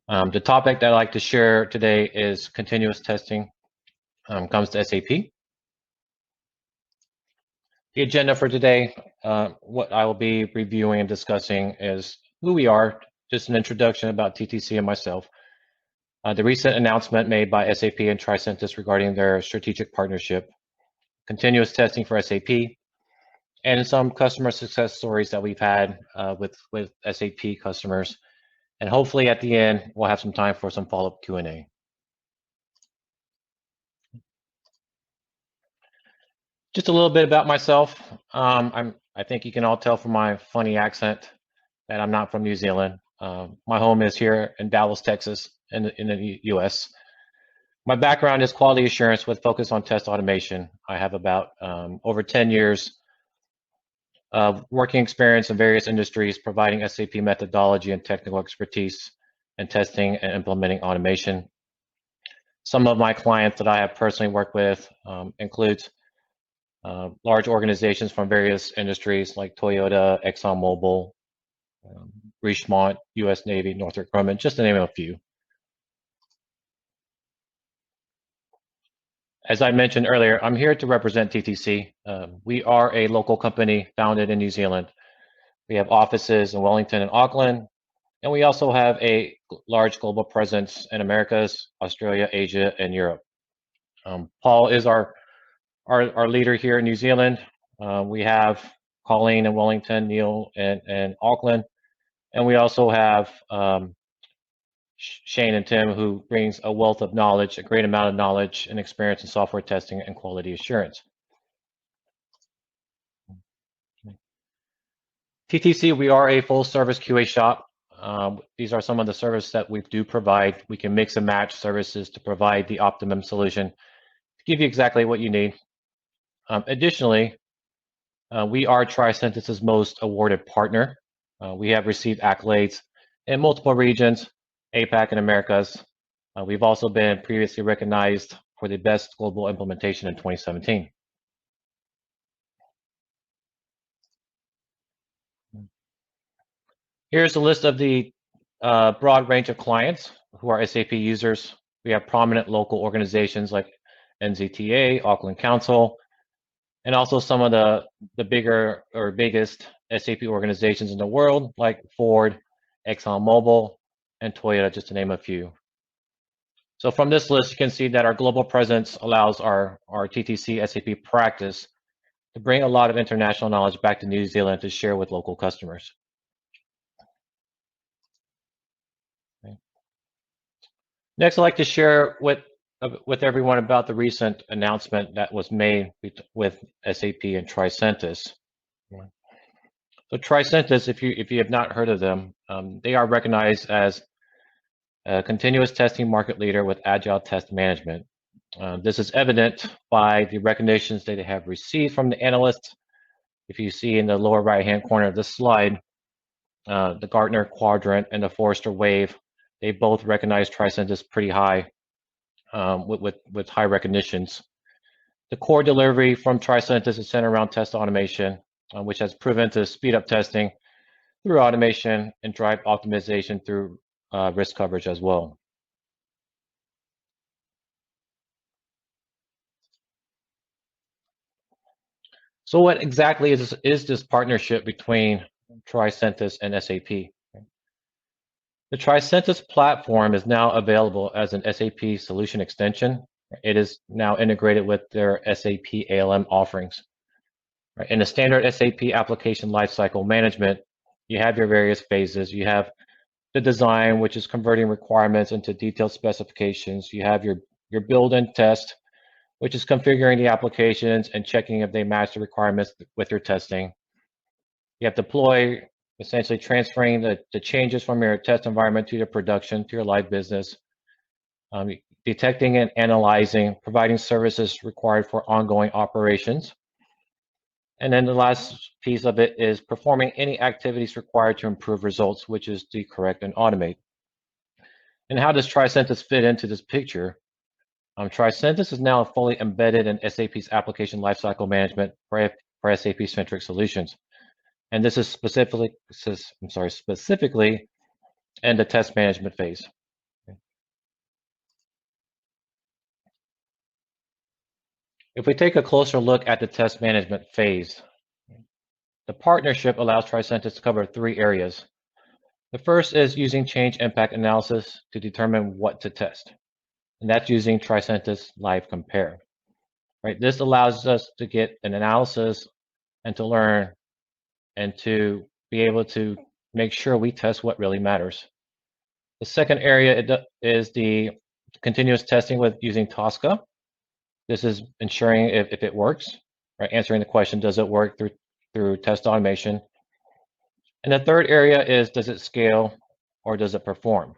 The topic that I'd like to share today is continuous testing comes to SAP. The agenda for today, what I will be reviewing and discussing is who we are, just an introduction about TTC and myself, the recent announcement made by SAP and Tricentis regarding their strategic partnership, continuous testing for SAP, and some customer success stories that we've had with SAP customers. And hopefully at the end, we'll have some time for some follow-up Q&A. Just a little bit about myself. I think you can all tell from my funny accent that I'm not from New Zealand. My home is here in Dallas, Texas, in the US. My background is quality assurance with focus on test automation. I have about over 10 years of working experience in various industries, providing SAP methodology and technical expertise in testing and implementing automation. Some of my clients that I have personally worked with include large organizations from various industries like Toyota, ExxonMobil, Richemont, U.S. Navy, Northrop Grumman, just to name a few. As I mentioned earlier, I'm here to represent TTC. We are a local company founded in New Zealand. We have offices in Wellington and Auckland, and we also have a large global presence in Americas, Australia, Asia, and Europe. Paul is our leader here in New Zealand. We have Colleen in Wellington, Neil in Auckland, and we also have Shane and Tim, who brings a wealth of knowledge, a great amount of knowledge and experience in software testing and quality assurance. TTC, we are a full service QA shop. These are some of the services that we do provide. We can mix and match services to provide the optimum solution to give you exactly what you need. Additionally, we are Tricentis' most awarded partner. We have received accolades in multiple regions, APAC and Americas. We've also been previously recognized for the best global implementation in 2017. Here's a list of the broad range of clients who are SAP users. We have prominent local organizations like NZTA, Auckland Council, and also some of the bigger or biggest SAP organizations in the world, like Ford, ExxonMobil, and Toyota, just to name a few. So from this list, you can see that our global presence allows our TTC SAP practice to bring a lot of international knowledge back to New Zealand to share with local customers. Okay. Next, I'd like to share with everyone about the recent announcement that was made with SAP and Tricentis. So Tricentis, if you have not heard of them, they are recognized as a continuous testing market leader with agile test management. This is evident by the recognitions that they have received from the analysts. If you see in the lower right-hand corner of this slide, the Gartner Quadrant and the Forrester Wave, they both recognize Tricentis pretty high with high recognitions. The core delivery from Tricentis is centered around test automation, which has proven to speed up testing through automation and drive optimization through risk coverage as well. So what exactly is this partnership between Tricentis and SAP? The Tricentis platform is now available as an SAP solution extension. It is now integrated with their SAP ALM offerings. In the standard SAP application lifecycle management, you have your various phases. You have the design, which is converting requirements into detailed specifications. You have your build and test, which is configuring the applications and checking if they match the requirements with your testing. You have deploy, essentially transferring the changes from your test environment to your production, to your live business. Detecting and analyzing, providing services required for ongoing operations. And then the last piece of it is performing any activities required to improve results, which is to correct and automate. And how does Tricentis fit into this picture? Tricentis is now fully embedded in SAP's application lifecycle management for SAP-centric solutions. And this is specifically in the test management phase. If we take a closer look at the test management phase, the partnership allows Tricentis to cover 3 areas. The first is using change impact analysis to determine what to test, and that's using Tricentis Live Compare. Right? This allows us to get an analysis and to learn and to be able to make sure we test what really matters. The second area is the continuous testing with using Tosca. This is ensuring if it works, right? Answering the question, does it work through test automation? And the third area is, does it scale or does it perform?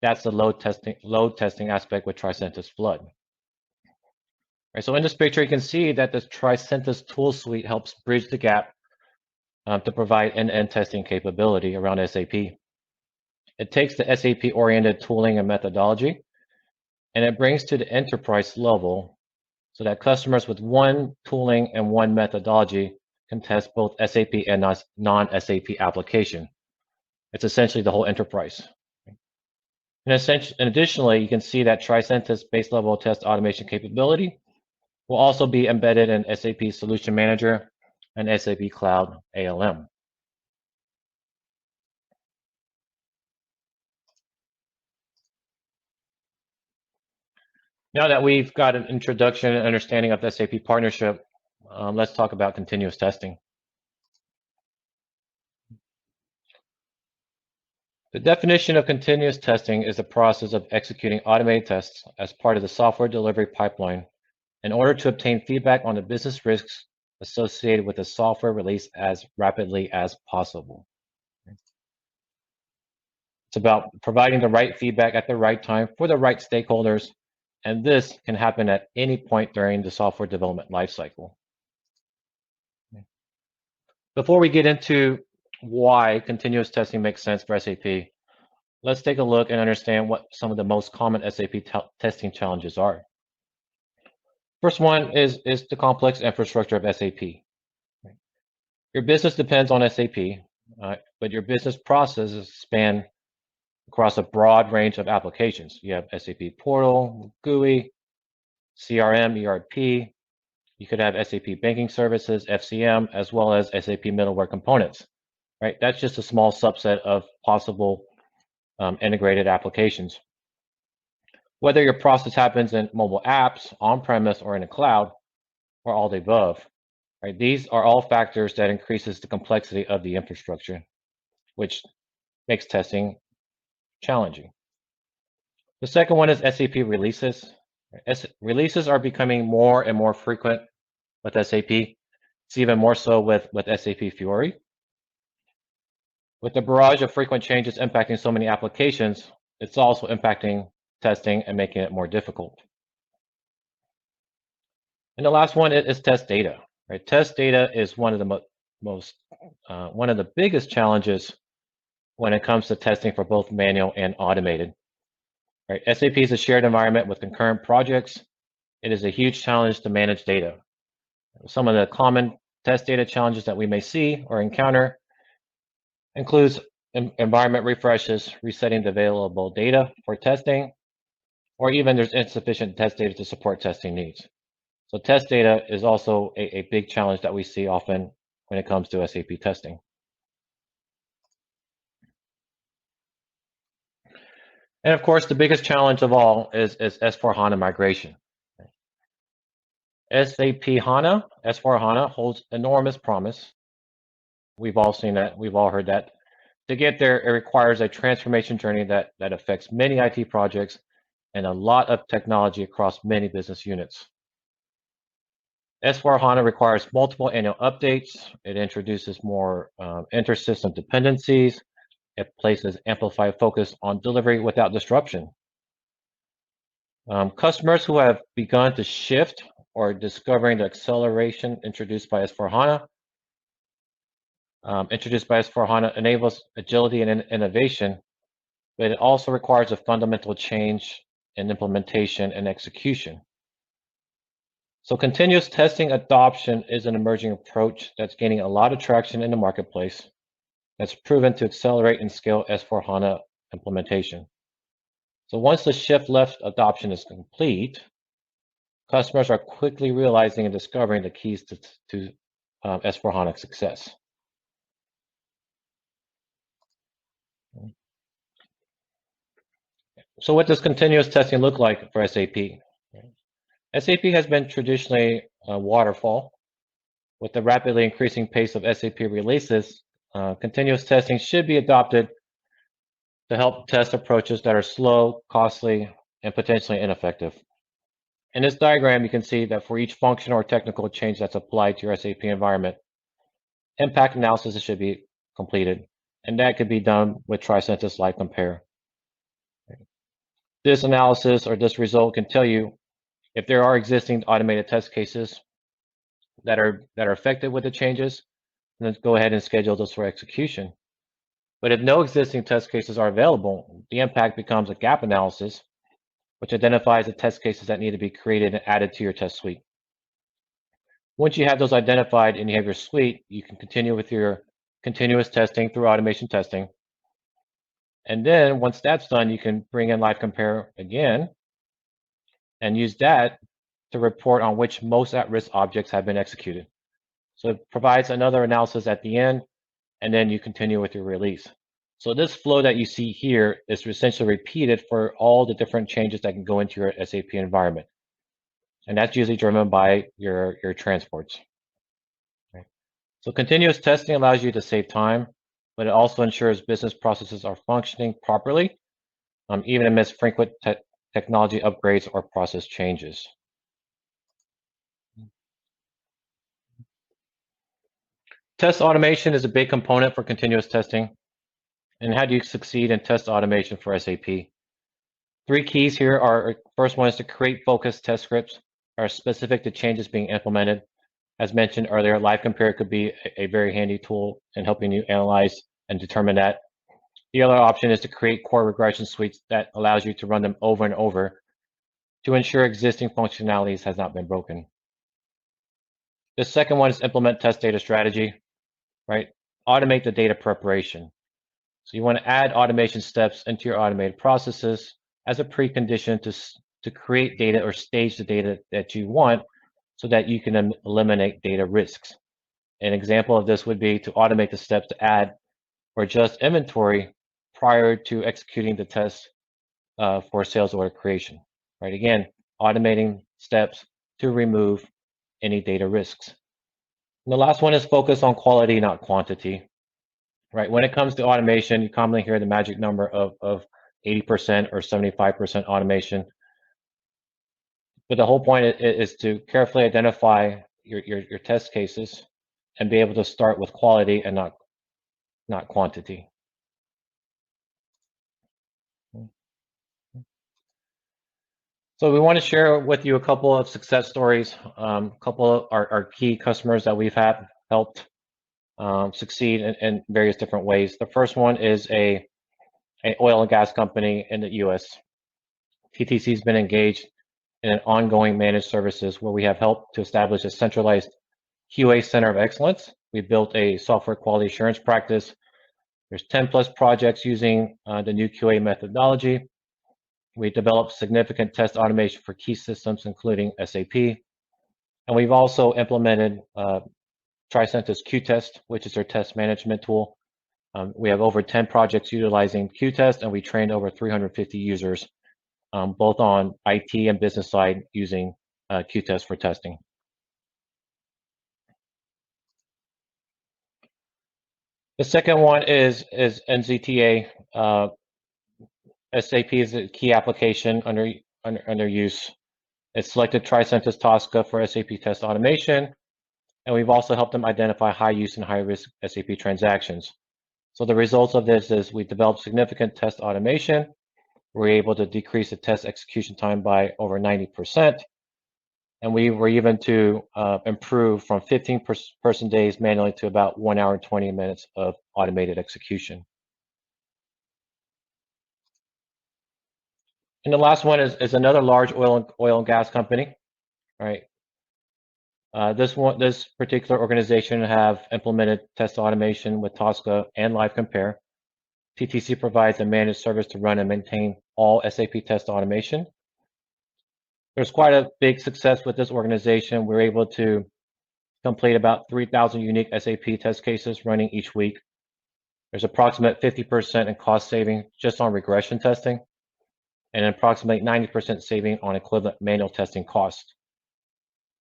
That's the load testing aspect with Tricentis Flood. Right, so in this picture, you can see that the Tricentis tool suite helps bridge the gap to provide end-to-end testing capability around SAP. It takes the SAP-oriented tooling and methodology, and it brings to the enterprise level so that customers with one tooling and one methodology can test both SAP and non-SAP application. It's essentially the whole enterprise. And additionally, you can see that Tricentis base level test automation capability will also be embedded in SAP Solution Manager and SAP Cloud ALM. Now that we've got an introduction and understanding of the SAP partnership, let's talk about continuous testing. The definition of continuous testing is the process of executing automated tests as part of the software delivery pipeline in order to obtain feedback on the business risks associated with the software release as rapidly as possible. It's about providing the right feedback at the right time for the right stakeholders, and this can happen at any point during the software development lifecycle. Before we get into why continuous testing makes sense for SAP, let's take a look and understand what some of the most common SAP testing challenges are. First one is the complex infrastructure of SAP. Your business depends on SAP, but your business processes span across a broad range of applications. You have SAP Portal, GUI, CRM, ERP. You could have SAP Banking Services, FCM, as well as SAP middleware components. Right? That's just a small subset of possible integrated applications. Whether your process happens in mobile apps, on-premise, or in the cloud, or all the above, right? These are all factors that increases the complexity of the infrastructure, which makes testing challenging. The second one is SAP releases. Releases are becoming more and more frequent with SAP. It's even more so with SAP Fiori. With the barrage of frequent changes impacting so many applications, it's also impacting testing and making it more difficult. And the last one is test data. Right? Test data is one of the one of the biggest challenges when it comes to testing for both manual and automated. Right? SAP is a shared environment with concurrent projects. It is a huge challenge to manage data. Some of the common test data challenges that we may see or encounter includes environment refreshes, resetting the available data for testing, or even there's insufficient test data to support testing needs. So test data is also a big challenge that we see often when it comes to SAP testing. And of course, the biggest challenge of all is S/4HANA migration. SAP HANA, S/4HANA holds enormous promise. We've all seen that, we've all heard that. To get there, it requires a transformation journey that affects many IT projects and a lot of technology across many business units. S/4HANA requires multiple annual updates. It introduces more inter-system dependencies. It places amplified focus on delivery without disruption. Customers who have begun to shift or discovering the acceleration introduced by S/4HANA enables agility and innovation, but it also requires a fundamental change in implementation and execution. So continuous testing adoption is an emerging approach that's gaining a lot of traction in the marketplace that's proven to accelerate and scale S/4HANA implementation. So once the shift left adoption is complete, customers are quickly realizing and discovering the keys to S/4HANA success. So what does continuous testing look like for SAP? SAP has been traditionally waterfall. With the rapidly increasing pace of SAP releases, continuous testing should be adopted to help test approaches that are slow, costly, and potentially ineffective. In this diagram, you can see that for each function or technical change that's applied to your SAP environment, impact analysis should be completed, and that could be done with Tricentis Live Compare. This analysis or this result can tell you if there are existing automated test cases that are affected with the changes, then go ahead and schedule those for execution. But if no existing test cases are available, the impact becomes a gap analysis, which identifies the test cases that need to be created and added to your test suite. Once you have those identified and you have your suite, you can continue with your continuous testing through automation testing. And then once that's done, you can bring in Live Compare again and use that to report on which most at-risk objects have been executed. So it provides another analysis at the end, and then you continue with your release. So this flow that you see here is essentially repeated for all the different changes that can go into your SAP environment. And that's usually driven by your transports. Okay. So continuous testing allows you to save time, but it also ensures business processes are functioning properly, even amidst frequent technology upgrades or process changes. Test automation is a big component for continuous testing. And how do you succeed in test automation for SAP? Three keys here are, first one is to create focused test scripts that are specific to changes being implemented. As mentioned earlier, Live Compare could be a very handy tool in helping you analyze and determine that. The other option is to create core regression suites that allows you to run them over and over to ensure existing functionalities has not been broken. The second one is implement test data strategy, right? Automate the data preparation. So you want to add automation steps into your automated processes as a precondition to create data or stage the data that you want so that you can eliminate data risks. An example of this would be to automate the steps to add or adjust inventory prior to executing the test for sales order creation, right? Again, automating steps to remove any data risks. And the last one is focus on quality, not quantity, right? When it comes to automation, you commonly hear the magic number of 80% or 75% automation. But the whole point is to carefully identify your test cases and be able to start with quality and not quantity. So we want to share with you a couple of success stories, a couple of our key customers that we've had helped succeed in various different ways. The first one is an oil and gas company in the US. TTC has been engaged in an ongoing managed services where we have helped to establish a centralized QA center of excellence. We built a software quality assurance practice. There's 10 plus projects using the new QA methodology. We developed significant test automation for key systems, including SAP. And we've also implemented Tricentis Q-Test, which is our test management tool. We have over 10 projects utilizing Q-Test, and we trained over 350 users, both on IT and business side, using Q-Test for testing. The second one is NZTA. SAP is a key application under use. It's selected Tricentis Tosca for SAP test automation, and we've also helped them identify high use and high risk SAP transactions. So the results of this is we developed significant test automation. We're able to decrease the test execution time by over 90%. And we were even to improve from 15 person days manually to about 1 hour and 20 minutes of automated execution. And the last one is another large oil and gas company, right? This particular organization have implemented test automation with Tosca and Live Compare. TTC provides a managed service to run and maintain all SAP test automation. There's quite a big success with this organization. We're able to complete about 3,000 unique SAP test cases running each week. There's approximate 50% in cost saving just on regression testing, and approximately 90% saving on equivalent manual testing cost.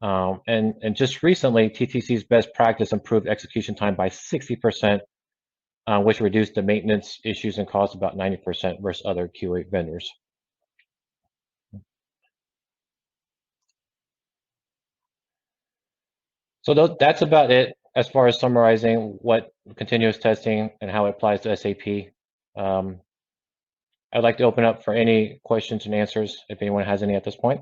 And just recently, TTC's best practice improved execution time by 60%, which reduced the maintenance issues and cost about 90% versus other QA vendors. So that's about it as far as summarizing what continuous testing and how it applies to SAP. I'd like to open up for any questions and answers if anyone has any at this point.